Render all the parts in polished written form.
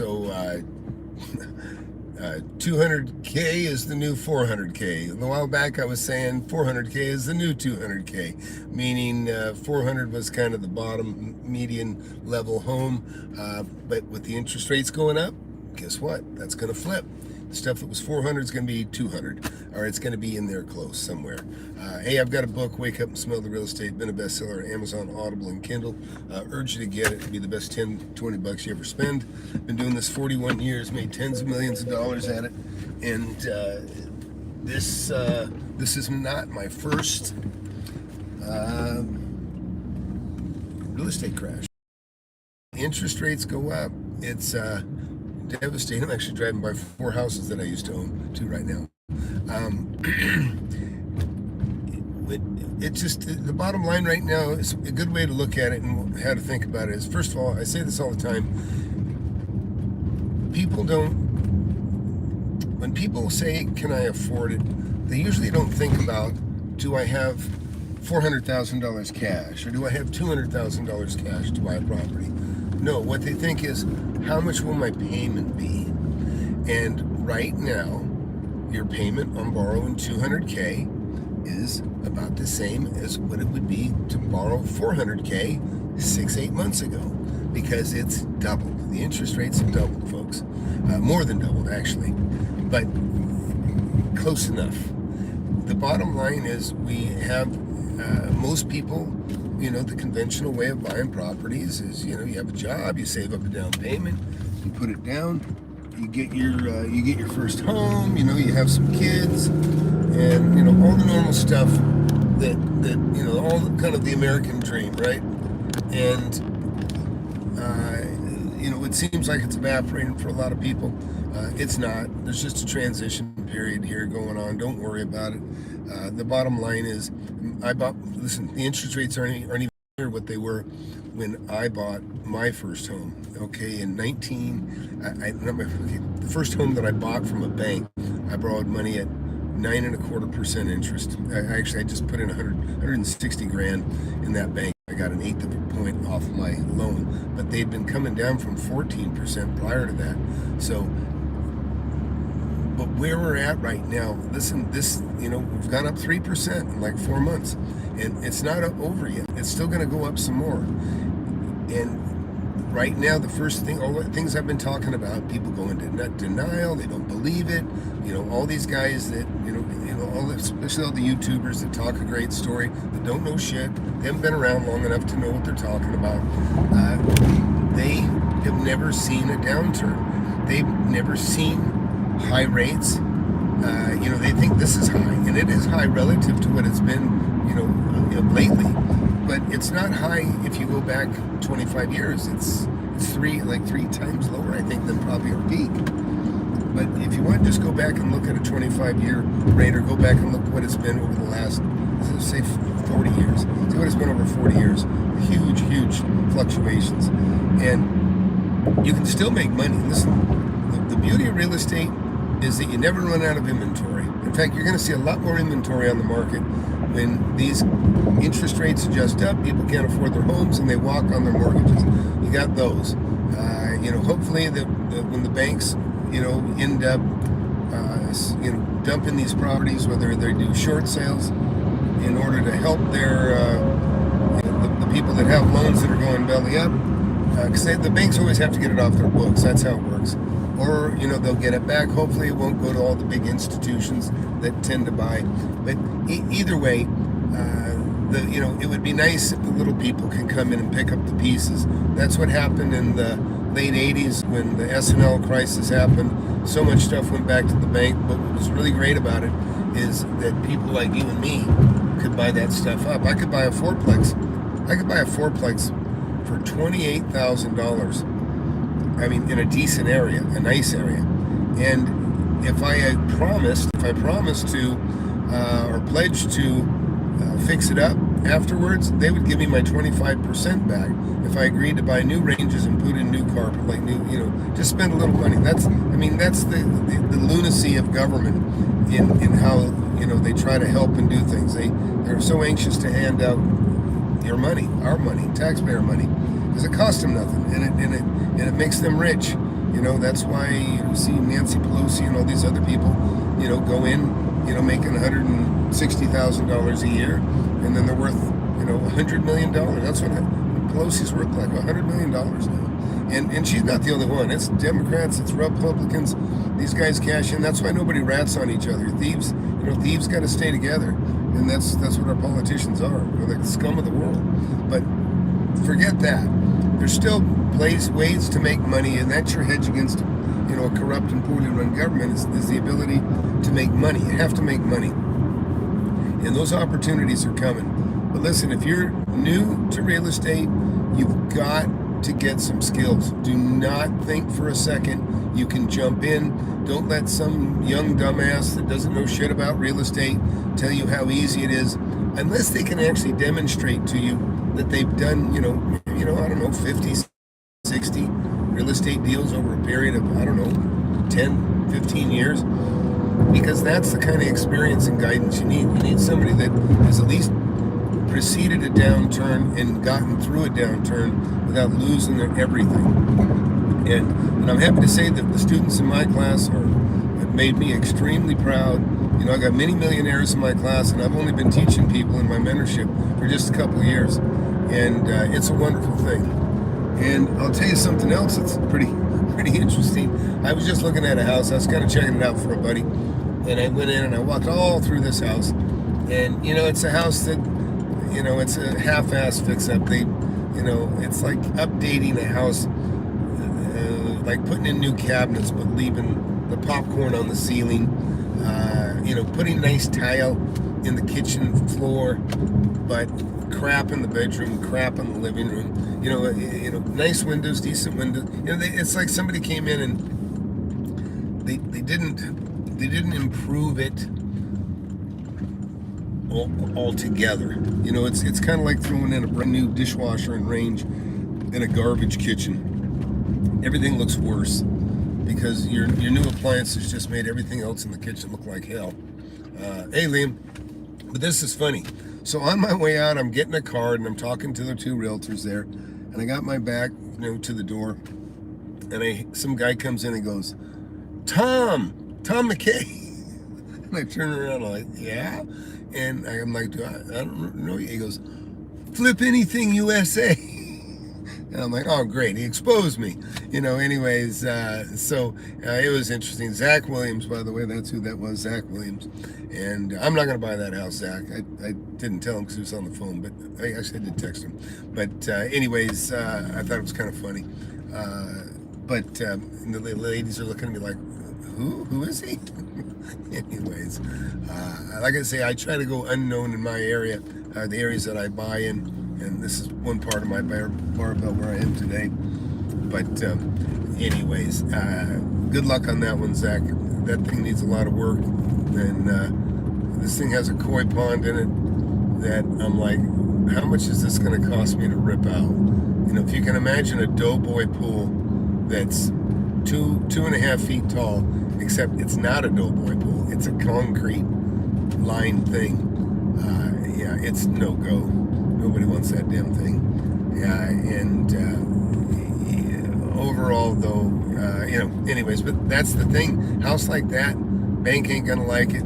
So 200K is the new 400K. A while back I was saying 400K is the new 200K, meaning 400 was kind of the bottom median level home. But with the interest rates going up, guess what? That's going to flip. The stuff that was 400 is going to be 200, or it's going to be in there close somewhere. Hey, I've got a book, Wake Up and Smell the Real Estate, been a bestseller on Amazon, Audible, and Kindle. Urge you to get it. It'll be the best 10, 20 bucks you ever spend. Been doing this 41 years, made tens of millions of dollars at it, and this is not my first real estate crash. Interest rates go up. It's devastating. I'm actually driving by 4 houses that I used to own 2 right now. It's just the bottom line right now is a good way to look at it and how to think about it is, first of all, I say this all the time, when people say, can I afford it, they usually don't think about, do I have $400,000 cash, or do I have $200,000 cash to buy a property? No, what they think is, how much will my payment be? And right now, your payment on borrowing 200K is about the same as what it would be to borrow 400K 6-8 months ago, because it's doubled. The interest rates have doubled, folks. More than doubled, actually, but close enough. The bottom line is we have most people, the conventional way of buying properties is, you have a job, you save up a down payment, you put it down, you get your first home, you have some kids, and all the normal stuff that all the, kind of the American dream, right? And it seems like it's evaporating for a lot of people. It's not. There's just a transition period here going on. Don't worry about it. The bottom line is, the interest rates aren't even near what they were when I bought my first home. Okay, in the first home that I bought from a bank, I borrowed money at 9.25% interest. I just put in 160 grand in that bank. I got an eighth of a point off my loan, but they'd been coming down from 14% prior to that. So, but where we're at right now, listen, we've gone up 3% in like 4 months, and it's not over yet. It's still going to go up some more. And right now, the first thing, all the things I've been talking about, people go into denial, they don't believe it. All these guys that, especially all the YouTubers that talk a great story, that don't know shit, they haven't been around long enough to know what they're talking about. They have never seen a downturn. They've never seen high rates. They think this is high, and it is high relative to what it's been, lately. But it's not high if you go back 25 years. It's three times lower, I think, than probably our peak. But if you want, just go back and look at a 25-year rate, or go back and look what it's been over the last, say, 40 years. See what it's been over 40 years. Huge, huge fluctuations. And you can still make money. Listen, the beauty of real estate is that you never run out of inventory. In fact, you're going to see a lot more inventory on the market when these interest rates adjust up, people can't afford their homes, and they walk on their mortgages. You got those. Hopefully when the banks, end up, dumping these properties, whether they do short sales in order to help their, the people that have loans that are going belly up, because the banks always have to get it off their books. That's how it works. Or, they'll get it back. Hopefully it won't go to all the big institutions that tend to buy. But either way, it would be nice if the little people can come in and pick up the pieces. That's what happened in the late 80s when the S&L crisis happened. So much stuff went back to the bank. But what was really great about it is that people like you and me could buy that stuff up. I could buy a fourplex. For $28,000. I mean, in a decent area, a nice area. And if I promised to, or pledged to fix it up afterwards, they would give me my 25% back. If I agreed to buy new ranges and put in new carpet, like new, just spend a little money. That's the lunacy of government in how, they try to help and do things. They're so anxious to hand out your money, our money, taxpayer money, because it costs them nothing, and it makes them rich. That's why you see Nancy Pelosi and all these other people, go in, making $160,000 a year, and then they're worth, $100 million. That's what Pelosi's worth, like $100 million now. And she's not the only one. It's Democrats, it's Republicans. These guys cash in. That's why nobody rats on each other. Thieves, thieves got to stay together, and that's what our politicians are. They're like the scum of the world. But forget that. There's still ways to make money, and that's your hedge against, a corrupt and poorly run government is the ability to make money. You have to make money, and those opportunities are coming. But listen, if you're new to real estate, you've got to get some skills. Do not think for a second you can jump in. Don't let some young dumbass that doesn't know shit about real estate tell you how easy it is, unless they can actually demonstrate to you that they've done, I don't know, 50, 60 real estate deals over a period of, 10, 15 years. Because that's the kind of experience and guidance you need. You need somebody that has at least preceded a downturn and gotten through a downturn without losing everything. And I'm happy to say that the students in my class have made me extremely proud. I got many millionaires in my class, and I've only been teaching people in my mentorship for just a couple of years. And it's a wonderful thing. And I'll tell you something else that's pretty interesting. I was just looking at a house. I was kind of checking it out for a buddy. And I went in and I walked all through this house. And, it's a house that, it's a half-ass fix-up. It's like updating a house, like putting in new cabinets, but leaving the popcorn on the ceiling, putting nice tile in the kitchen floor, but crap in the bedroom, crap in the living room. Nice windows, decent windows. It's like somebody came in and they didn't improve it altogether. It's kind of like throwing in a brand new dishwasher and range in a garbage kitchen. Everything looks worse because your new appliances just made everything else in the kitchen look like hell. Hey, Liam, but this is funny. So on my way out, I'm getting a card and I'm talking to the two realtors there, and I got my back, to the door, and some guy comes in and goes, Tom McKay. And I turn around, I'm like, yeah? And I'm like, I don't know. He goes, Flip Anything USA. And I'm like, oh, great. He exposed me. Anyways, so it was interesting. Zach Williams, by the way, that's who that was, Zach Williams. And I'm not going to buy that house, Zach. I didn't tell him because he was on the phone, but I did text him. But anyways, I thought it was kind of funny. But the ladies are looking at me like, who is he? Anyways, like I say, I try to go unknown in my area, the areas that I buy in, and this is one part of my barbell where I am today. But anyways, good luck on that one, Zach. That thing needs a lot of work, and this thing has a koi pond in it that I'm like, how much is this going to cost me to rip out? If you can imagine a doughboy pool that's 2.5 feet tall, except it's not a doughboy pool, it's a concrete line thing. Yeah, it's no go. Nobody wants that damn thing. Yeah, and overall though, anyways, but that's the thing. House like that, bank ain't gonna like it.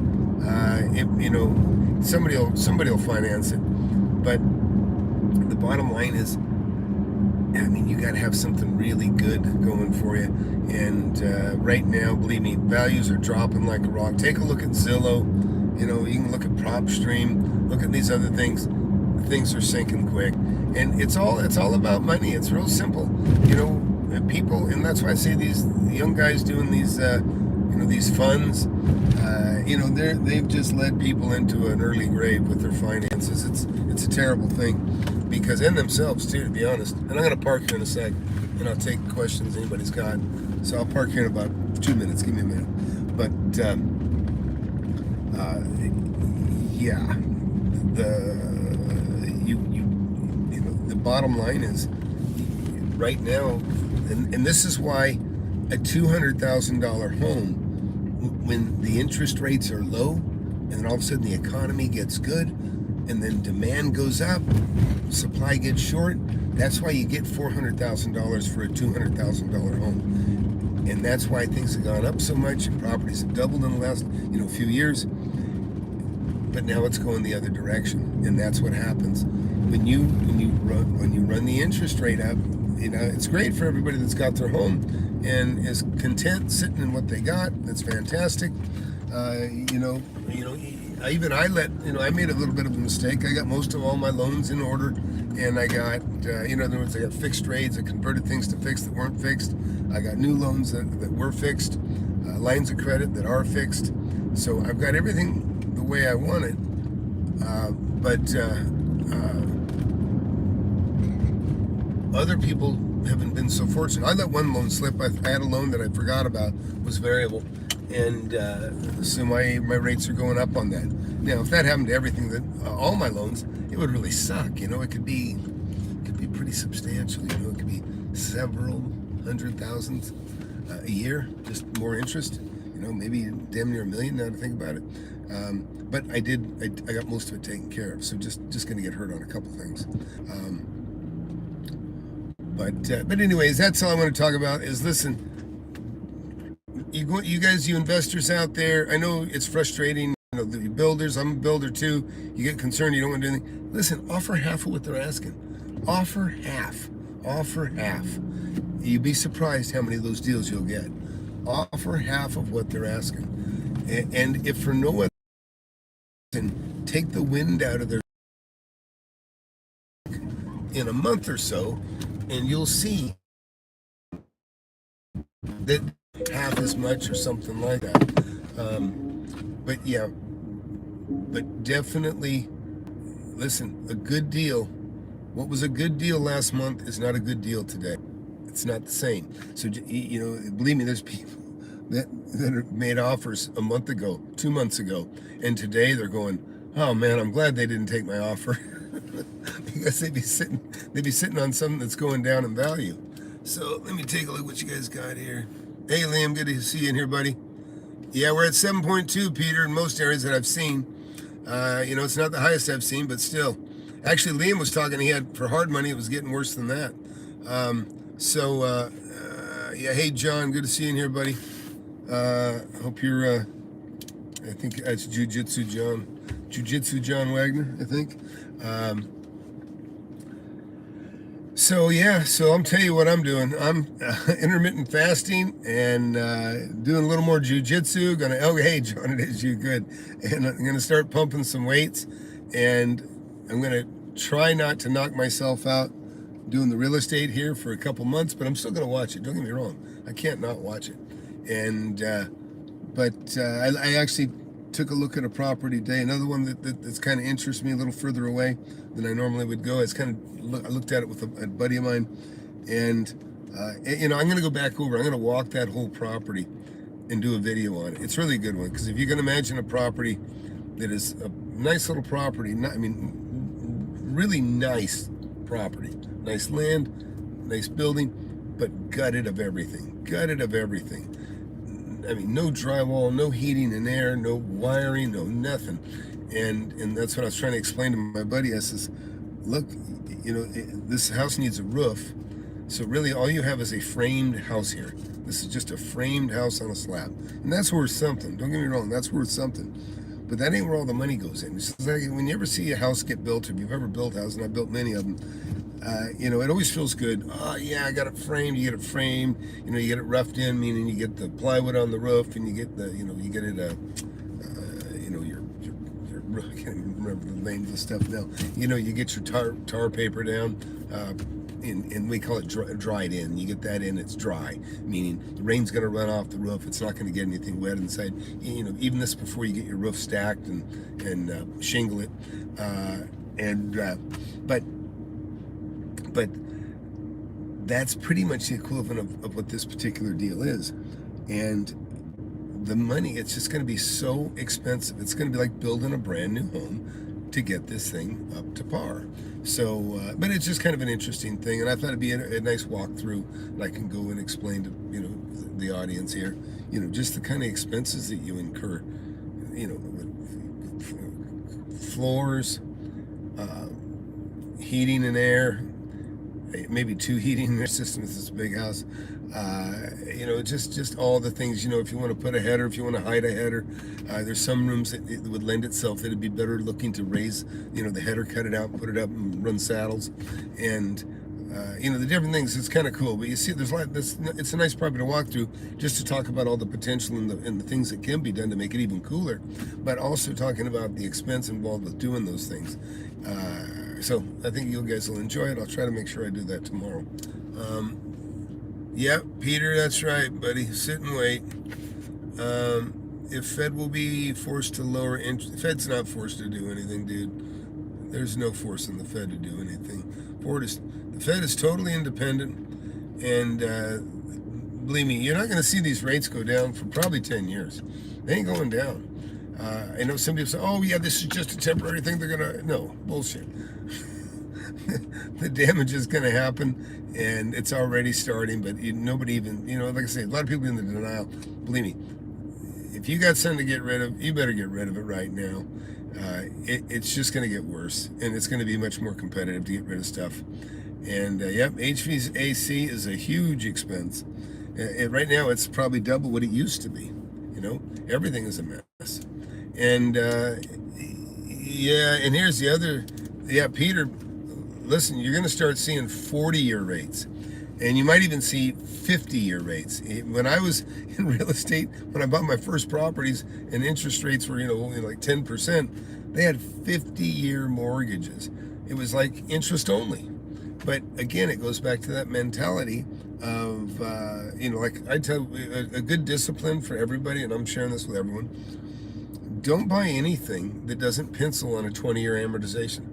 Somebody will finance it. But the bottom line is, you got to have something really good going for you. And right now, believe me, values are dropping like a rock. Take a look at Zillow. You can look at PropStream. Look at these other things. Things are sinking quick. And it's all about money. It's real simple. People, and that's why I say these young guys doing these, these funds. They've just led people into an early grave with their finances. It's a terrible thing, because in themselves too, to be honest. And I'm gonna park here in a sec, and I'll take questions anybody's got. So I'll park here in about 2 minutes. Give me a minute. But yeah, the bottom line is right now, and this is why a $200,000 home, when the interest rates are low, and then all of a sudden the economy gets good, and then demand goes up, supply gets short. That's why you get $400,000 for a $200,000 home. And that's why things have gone up so much, and properties have doubled in the last few years. But now it's going the other direction, and that's what happens when you run the interest rate up. It's great for everybody that's got their home and is content sitting in what they got. That's fantastic. I made a little bit of a mistake. I got most of all my loans in order, and I got, in other words, I got fixed rates. I converted things to fixed that weren't fixed. I got new loans that were fixed, lines of credit that are fixed. So I've got everything the way I want it. But other people haven't been so fortunate. I let one loan slip. I had a loan that I forgot about, was variable, and so my rates are going up on that. Now, if that happened to everything, that all my loans, it would really suck. It could be pretty substantial. It could be several $100,000 a year, just more interest. Maybe damn near $1 million now to think about it. But I got most of it taken care of. So just going to get hurt on a couple things. But anyways, that's all I want to talk about is, listen, you guys, you investors out there, I know it's frustrating, the builders, I'm a builder too, you get concerned, you don't want to do anything. Listen, offer half of what they're asking. Offer half. You'd be surprised how many of those deals you'll get. Offer half of what they're asking. And if for no other reason, take the wind out of their in a month or so, and you'll see that half as much or something like that. But definitely, listen, a good deal, what was a good deal last month is not a good deal today. It's not the same. So, believe me, there's people that made offers a month ago, 2 months ago, and today they're going, oh man, I'm glad they didn't take my offer. Because they'd be sitting on something that's going down in value. So let me take a look what you guys got here. Hey Liam, good to see you in here, buddy. Yeah, we're at 7.2, Peter, in most areas that I've seen. It's not the highest I've seen, but still. Actually, Liam was talking, he had, for hard money, it was getting worse than that. Hey John, good to see you in here, buddy. Hope you're, I think that's Jiu-Jitsu John Wagner, I think. So I'm telling you what I'm doing. I'm intermittent fasting and doing a little more jiu-jitsu. Hey John, it is you, good. And I'm gonna start pumping some weights, and I'm gonna try not to knock myself out doing the real estate here for a couple months, but I'm still gonna watch it. Don't get me wrong, I can't not watch it. And I actually took a look at a property today, another one that's kind of interests me, a little further away than I normally would go. I looked at it with a buddy of mine, and I'm going to go back over. I'm going to walk that whole property and do a video on it. It's really a good one, because if you can imagine a property that is a nice little property, really nice property, nice land, nice building, but gutted of everything. No drywall, no heating and air, no wiring, no nothing. And that's what I was trying to explain to my buddy. I says, look, this house needs a roof. So really all you have is a framed house here. This is just a framed house on a slab. And that's worth something. Don't get me wrong, that's worth something. But that ain't where all the money goes in. It's like when you ever see a house get built, if you've ever built houses, and I've built many of them, it always feels good. Oh yeah, I got it framed. You get it framed. You get it roughed in, meaning you get the plywood on the roof, and you get the, you get it, I can't even remember the names of stuff now. You get your tar paper down, and we call it dried in. You get that in, it's dry, meaning the rain's going to run off the roof. It's not going to get anything wet inside. Even this before you get your roof stacked and shingle it, but that's pretty much the equivalent of what this particular deal is. And the money, it's just going to be so expensive. It's going to be like building a brand new home to get this thing up to par. So, but it's just kind of an interesting thing, and I thought it'd be a nice walkthrough, and I can go and explain to the audience here, just the kind of expenses that you incur, with floors, heating and air, maybe 2 heating and air systems. It's a big house. Just all the things, if you want to put a header, if you want to hide a header, there's some rooms that it would lend itself that it'd be better looking to raise, the header, cut it out, put it up and run saddles. And, the different things, it's kind of cool. But you see, it's a nice property to walk through just to talk about all the potential and the things that can be done to make it even cooler, but also talking about the expense involved with doing those things. So I think you guys will enjoy it. I'll try to make sure I do that tomorrow. Yep, Peter, that's right, buddy. Sit and wait. If Fed will be forced to lower interest, Fed's not forced to do anything, dude. There's no force in the Fed to do anything. The Fed is totally independent, and believe me, you're not going to see these rates go down for probably 10 years. They ain't going down. I know some people say, "Oh yeah, this is just a temporary thing." They're gonna no bullshit. The damage is going to happen, and it's already starting. But nobody even, like I say, a lot of people in the denial. Believe me, if you got something to get rid of, you better get rid of it right now. It's just going to get worse, and it's going to be much more competitive to get rid of stuff. And yep, HVAC is a huge expense. Right now, it's probably double what it used to be. Everything is a mess. And yeah, and here's the other. Yeah, Peter, listen, you're going to start seeing 40-year rates, and you might even see 50-year rates. When I was in real estate, when I bought my first properties and interest rates were, only like 10%, they had 50-year mortgages. It was like interest only. But again, it goes back to that mentality of, like I tell a good discipline for everybody, and I'm sharing this with everyone. Don't buy anything that doesn't pencil on a 20-year amortization.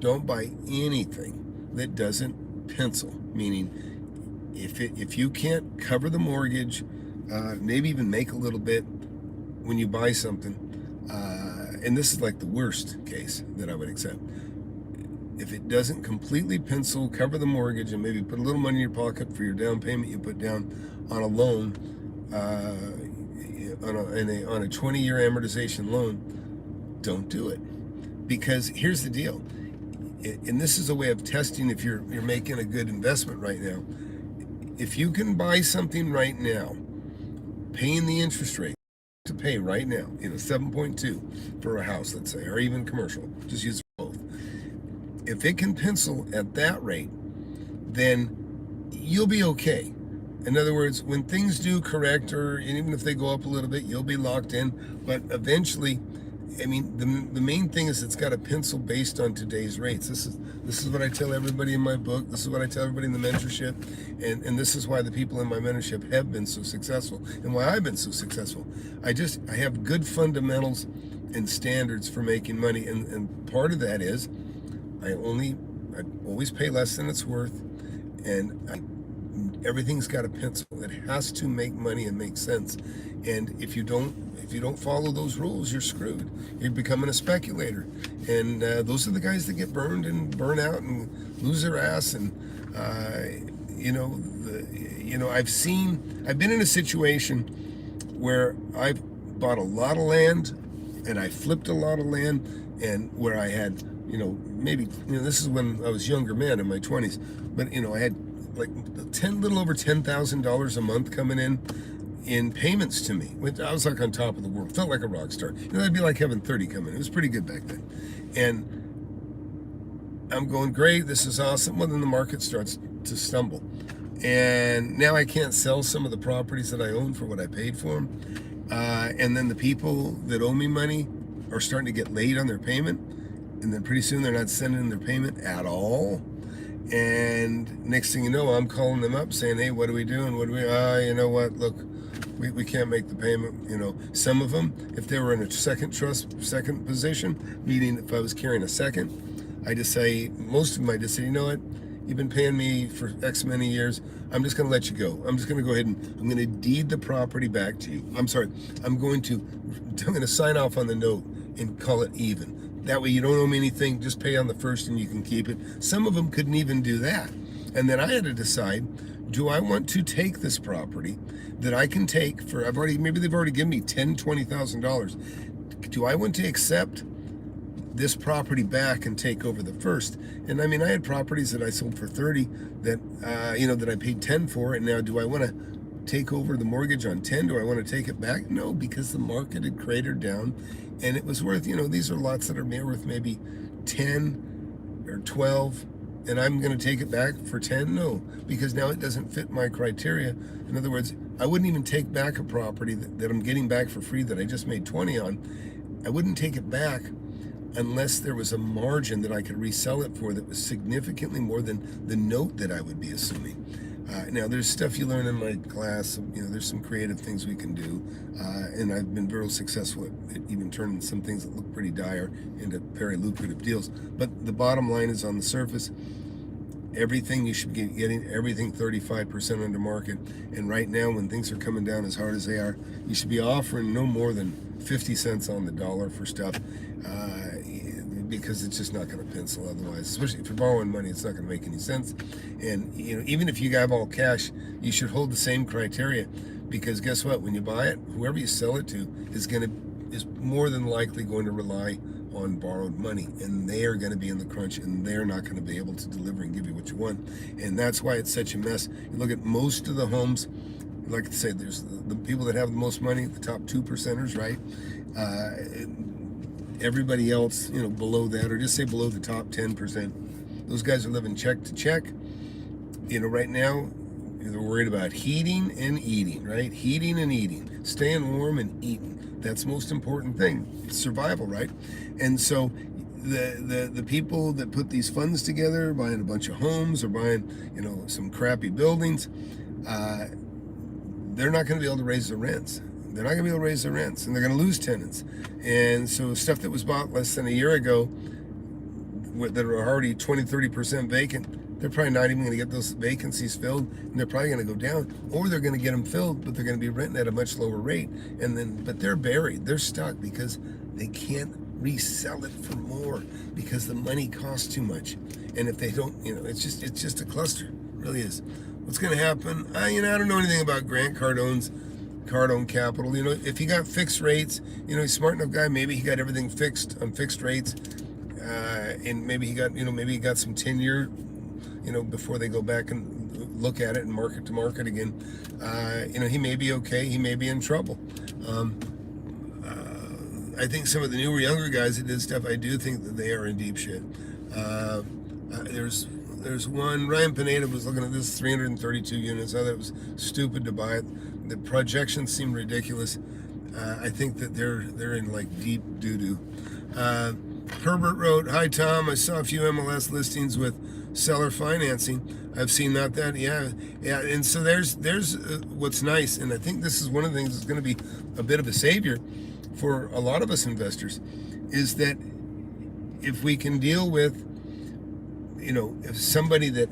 Don't buy anything that doesn't pencil, meaning if you can't cover the mortgage, maybe even make a little bit when you buy something, and this is like the worst case that I would accept. If it doesn't completely pencil, cover the mortgage, and maybe put a little money in your pocket for your down payment you put down on a loan, on a 20-year amortization loan, don't do it. Because here's the deal, and this is a way of testing if you're making a good investment right now. If you can buy something right now, paying the interest rate to pay right now, 7.2 for a house, let's say, or even commercial, just use both. If it can pencil at that rate, then you'll be okay. In other words, when things do correct, or even if they go up a little bit, you'll be locked in. But eventually, the main thing is it's got to pencil based on today's rates. This is what I tell everybody in my book. This is what I tell everybody in the mentorship, and this is why the people in my mentorship have been so successful, and why I've been so successful. I have good fundamentals and standards for making money, and part of that is I always pay less than it's worth, and everything's got a pencil. It has to make money and make sense. And if you don't follow those rules, you're screwed. You're becoming a speculator, and those are the guys that get burned and burn out and lose their ass. And I've been in a situation where I've bought a lot of land, and I flipped a lot of land, and where I had, maybe, this is when I was a younger man in my 20s, but I had like little over $10,000 a month coming in payments to me. I was like on top of the world, felt like a rock star. That'd be like having 30 come in. It was pretty good back then. And I'm going, great, this is awesome. Well, then the market starts to stumble. And now I can't sell some of the properties that I own for what I paid for them. And then the people that owe me money are starting to get late on their payment. And then pretty soon they're not sending in their payment at all. And next thing you know, I'm calling them up saying, hey, what are we doing? You know what, look, we can't make the payment. Some of them, if they were in a second position, meaning if I was carrying a second, I just say, most of them I just say, you know what, you've been paying me for X many years, I'm just going to let you go. I'm just going to go ahead and I'm going to deed the property back to you. I'm going to sign off on the note and call it even. That way you don't owe me anything, just pay on the first and you can keep it. Some of them couldn't even do that. And then I had to decide, do I want to take this property that I can take for, maybe they've already given me $10,000, $20,000. Do I want to accept this property back and take over the first. And I mean, I had properties that I sold for 30 that that I paid 10 for, and now do I want to take over the mortgage on 10? Do I want to take it back? No, because the market had cratered down, and it was worth, these are lots that are worth maybe 10 or 12, and I'm going to take it back for 10? No, because now it doesn't fit my criteria. In other words, I wouldn't even take back a property that I'm getting back for free that I just made 20 on. I wouldn't take it back unless there was a margin that I could resell it for that was significantly more than the note that I would be assuming. Now, there's stuff you learn in my class. There's some creative things we can do, and I've been very successful at even turning some things that look pretty dire into very lucrative deals. But the bottom line is, on the surface, everything you should be getting, everything 35% under market. And right now, when things are coming down as hard as they are, you should be offering no more than 50 cents on the dollar for stuff, because it's just not going to pencil otherwise. Especially if you're borrowing money, it's not going to make any sense. And even if you have all cash, you should hold the same criteria, because guess what? When you buy it, whoever you sell it to is more than likely going to rely on borrowed money, and they are going to be in the crunch, and they're not going to be able to deliver and give you what you want. And that's why it's such a mess. You look at most of the homes, like I say, there's the people that have the most money, the top 2%ers, right? Everybody else, below that, or just say below the top 10%, those guys are living check to check. Right now, they're worried about heating and eating, right? Heating and eating, staying warm and eating. That's the most important thing. It's survival, right? And so the people that put these funds together, buying a bunch of homes or buying, some crappy buildings, they're not going to be able to raise their rents. They're not going to be able to raise their rents, and they're going to lose tenants. And so stuff that was bought less than a year ago that are already 20-30% vacant, they're probably not even going to get those vacancies filled, and they're probably going to go down, or they're going to get them filled, but they're going to be renting at a much lower rate. But they're buried, they're stuck, because they can't resell it for more, because the money costs too much. And if they don't, it's just a cluster. It really is. What's going to happen? I don't know anything about Grant Cardone's Cardone Capital. If he got fixed rates, he's a smart enough guy. Maybe he got everything fixed on fixed rates, and maybe he got some tenure, before they go back and look at it and market to market again. He may be okay. He may be in trouble. I think some of the newer, younger guys that did stuff, I do think that they are in deep shit. There's one, Ryan Pineda was looking at this, 332 units. I thought it was stupid to buy it. The projections seem ridiculous. I think that they're in like deep doo-doo. Herbert wrote, "Hi Tom, I saw a few MLS listings with seller financing. I've seen that, yeah. And so there's what's nice, and I think this is one of the things that's going to be a bit of a savior for a lot of us investors, is that if we can deal with, if somebody that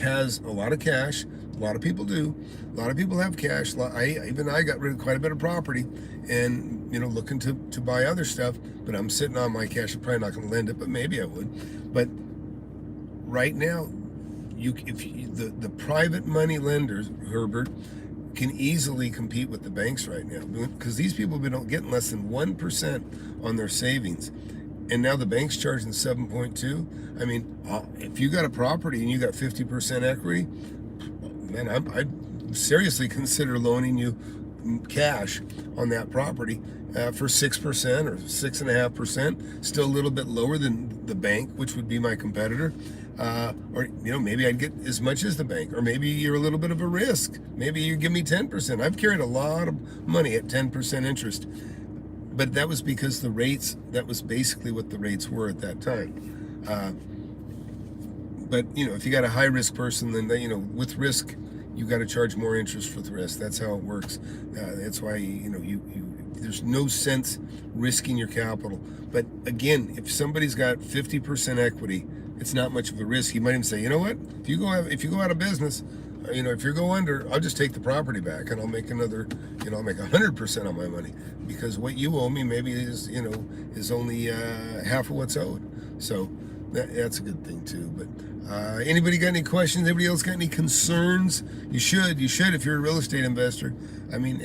has a lot of cash, a lot of people do, a lot of people have cash. I got rid of quite a bit of property, and looking to buy other stuff, but I'm sitting on my cash. I'm probably not going to lend it, but maybe I would. But right now, the private money lenders, Herbert, can easily compete with the banks right now, because these people have been getting less than 1% on their savings, and now the bank's charging 7.2. I mean, if you got a property and you got 50% equity, man, I'd seriously consider loaning you cash on that property for 6% or 6.5%, still a little bit lower than the bank, which would be my competitor. Or maybe I'd get as much as the bank, or maybe you're a little bit of a risk. Maybe you give me 10%. I've carried a lot of money at 10% interest, but that was because the rates, that was basically what the rates were at that time. But if you got a high risk person, then with risk, you got to charge more interest for the risk. That's how it works. That's why there's no sense risking your capital. But again, if somebody's got 50% equity, it's not much of a risk. You might even say, you know what? If you go out of business, if you go under, I'll just take the property back, and I'll make another, I'll make 100% on my money, because what you owe me maybe is only half of what's owed. So that's a good thing too. But anybody got any questions? Anybody else got any concerns? You should if you're a real estate investor. I mean,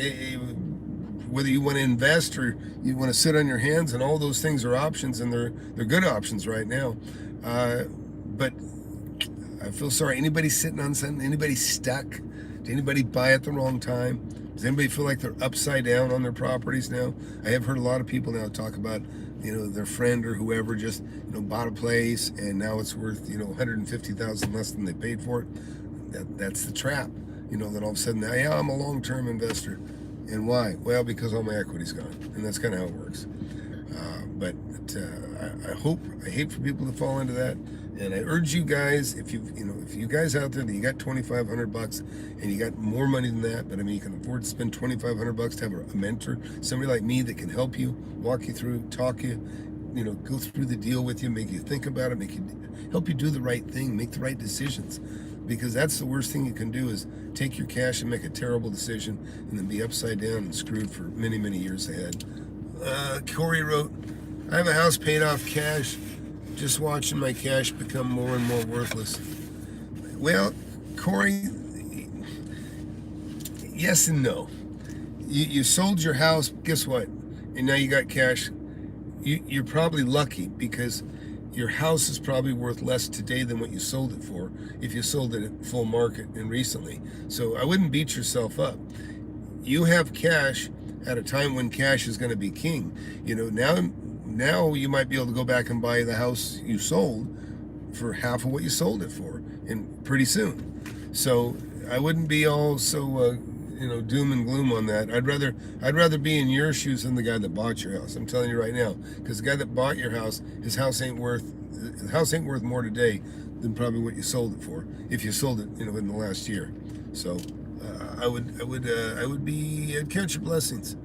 whether you want to invest or you want to sit on your hands, and all those things are options, and they're good options right now. But I feel sorry. Anybody sitting on something? Anybody stuck? Did anybody buy at the wrong time? Does anybody feel like they're upside down on their properties now? I have heard a lot of people now talk about, their friend or whoever just, bought a place and now it's worth, $150,000 less than they paid for it. That's the trap. That all of a sudden, yeah, I'm a long-term investor. And why? Well, because all my equity's gone, and that's kind of how it works. But I hate for people to fall into that. And I urge you guys, if you guys out there that you got $2,500 and you got more money than that, but you can afford to spend $2,500 to have a mentor, somebody like me that can help you, walk you through, talk you, go through the deal with you, make you think about it, help you do the right thing, make the right decisions. Because that's the worst thing you can do, is take your cash and make a terrible decision and then be upside down and screwed for many, many years ahead. Corey wrote, I have a house paid off cash, just watching my cash become more and more worthless. Well, Corey, yes and no. You sold your house, guess what? And now you got cash. You're probably lucky, because your house is probably worth less today than what you sold it for if you sold it at full market and recently. So I wouldn't beat yourself up. You have cash at a time when cash is going to be king. Now you might be able to go back and buy the house you sold for half of what you sold it for, and pretty soon. So I wouldn't be all so doom and gloom on that. I'd rather be in your shoes than the guy that bought your house. I'm telling you right now, because the guy that bought your house, his house ain't worth more today than probably what you sold it for, if you sold it in the last year. So I'd count your blessings.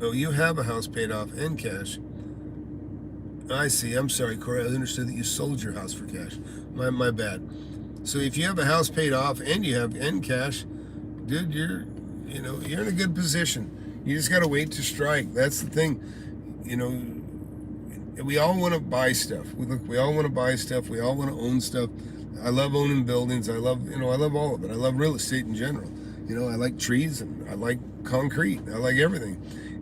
Oh, you have a house paid off and cash. I see. I'm sorry, Corey. I understood that you sold your house for cash. My bad. So if you have a house paid off and you have cash, dude, you're in a good position. You just got to wait to strike. That's the thing. We all want to buy stuff. We all want to buy stuff. We all want to own stuff. I love owning buildings. I love all of it. I love real estate in general. I like trees and I like concrete. I like everything.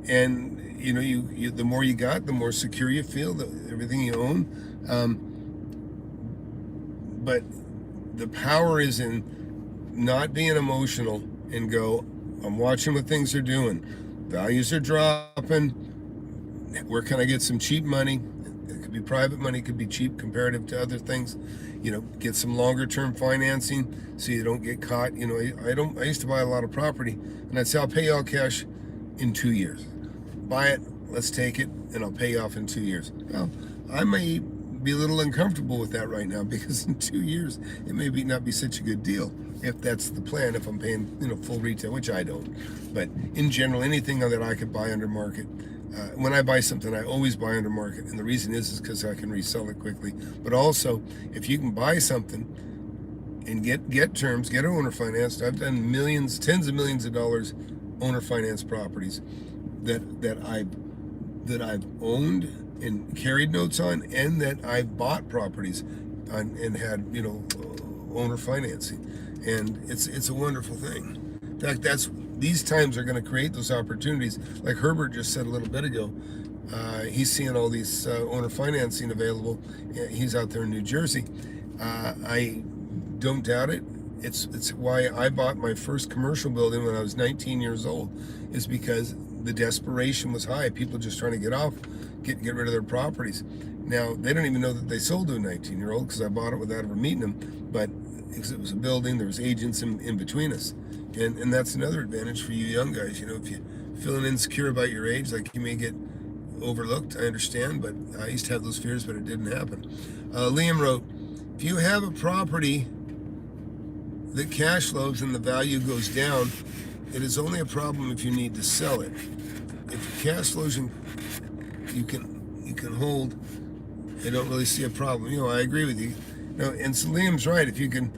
And you the more you got, the more secure you feel, everything you own. But the power is in not being emotional and go, I'm watching what things are doing. Values are dropping. Where can I get some cheap money? It could be private money, it could be cheap comparative to other things. Get some longer term financing so you don't get caught. I used to buy a lot of property and I'd say, I'll pay you all cash in 2 years. Buy it, let's take it, and I'll pay you off in 2 years. Well, I may be a little uncomfortable with that right now, because in 2 years it may not be such a good deal, if that's the plan, if I'm paying full retail, which I don't. But in general, anything that I could buy under market, when I buy something, I always buy under market, and the reason is because I can resell it quickly. But also, if you can buy something and get terms, get owner financed. I've done millions, tens of millions of dollars owner finance properties that I've owned and carried notes on, and that I've bought properties and had owner financing, and it's a wonderful thing. In fact, these times are going to create those opportunities. Like Herbert just said a little bit ago, he's seeing all these owner financing available. He's out there in New Jersey. I don't doubt it. It's why I bought my first commercial building when I was 19 years old, is because the desperation was high. People just trying to get rid of their properties. Now, they don't even know that they sold to a 19-year-old, because I bought it without ever meeting them, but because it was a building, there was agents in between us. And that's another advantage for you young guys. If you're feeling insecure about your age, like you may get overlooked, I understand, but I used to have those fears, but it didn't happen. Liam wrote, if you have a property that cash flows and the value goes down, it is only a problem if you need to sell it. If cash flows and you can hold, I don't really see a problem. I agree with you. And so Liam's right. If you can,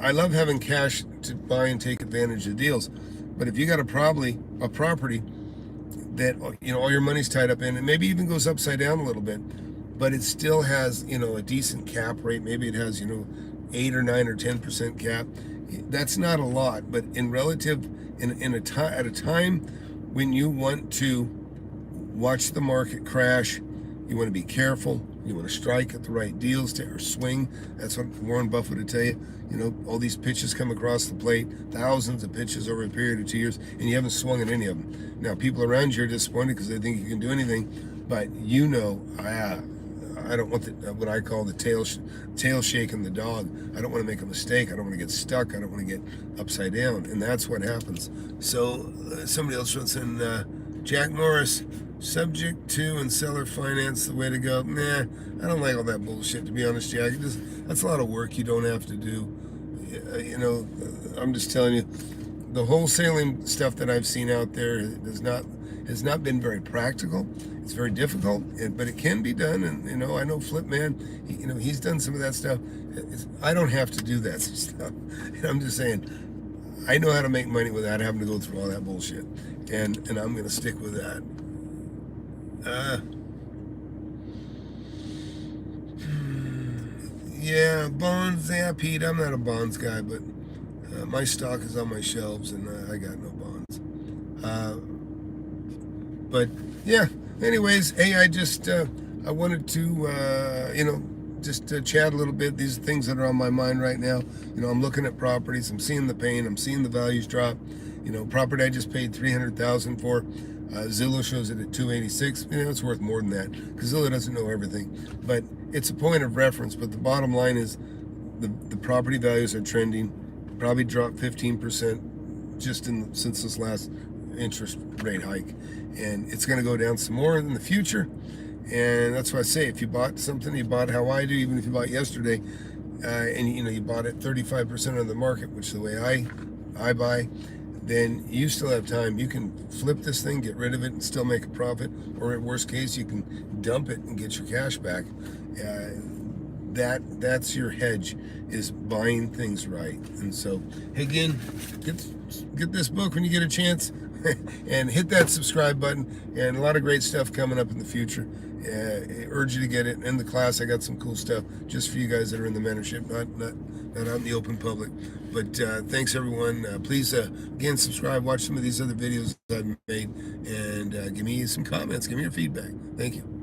I love having cash to buy and take advantage of deals. But if you got a property that all your money's tied up in, and maybe even goes upside down a little bit, but it still has a decent cap rate. Maybe it has 8 or 9 or 10% cap. That's not a lot, but in relative, at a time when you want to watch the market crash, you want to be careful. You want to strike at the right deals or swing. That's what Warren Buffett would tell you. You know, all these pitches come across the plate, thousands of pitches over a period of 2 years, and you haven't swung at any of them. Now, people around you are disappointed because they think you can do anything, but you know, I don't want what I call the tail shaking the dog. I don't want to make a mistake. I don't want to get stuck. I don't want to get upside down, and that's what happens. So somebody else wrote in, Jack Morris, subject to and seller finance the way to go. Nah, I don't like all that bullshit, to be honest, Jack. That's a lot of work you don't have to do. You know, I'm just telling you, the wholesaling stuff that I've seen out there has not been very practical. It's very difficult, but it can be done. And you know, I know Flipman, he's done some of that stuff. I don't have to do that stuff. I'm just saying, I know how to make money without having to go through all that bullshit, and I'm going to stick with that. Yeah, bonds. Yeah, Pete, I'm not a bonds guy, but my stock is on my shelves, and I got no bonds. But yeah, anyways, hey, I wanted to, just chat a little bit. These are things that are on my mind right now. I'm looking at properties. I'm seeing the pain. I'm seeing the values drop. Property I just paid $300,000 for. Zillow shows it at 286. It's worth more than that because Zillow doesn't know everything, but it's a point of reference. But the bottom line is the property values are trending. Probably dropped 15% just since this last interest rate hike, and it's going to go down some more in the future. And that's why I say, if you bought something, you bought how I do, even if you bought yesterday, and you bought at 35% of the market, which is the way I buy, then you still have time. You can flip this thing, get rid of it, and still make a profit. Or at worst case, you can dump it and get your cash back. That's your hedge, is buying things right. And so, again, get this book when you get a chance, and hit that subscribe button. And a lot of great stuff coming up in the future. I urge you to get it. In the class, I got some cool stuff just for you guys that are in the mentorship, not out in the open public. But thanks, everyone. Please, again, subscribe, watch some of these other videos I've made, and give me some comments, give me your feedback. Thank you.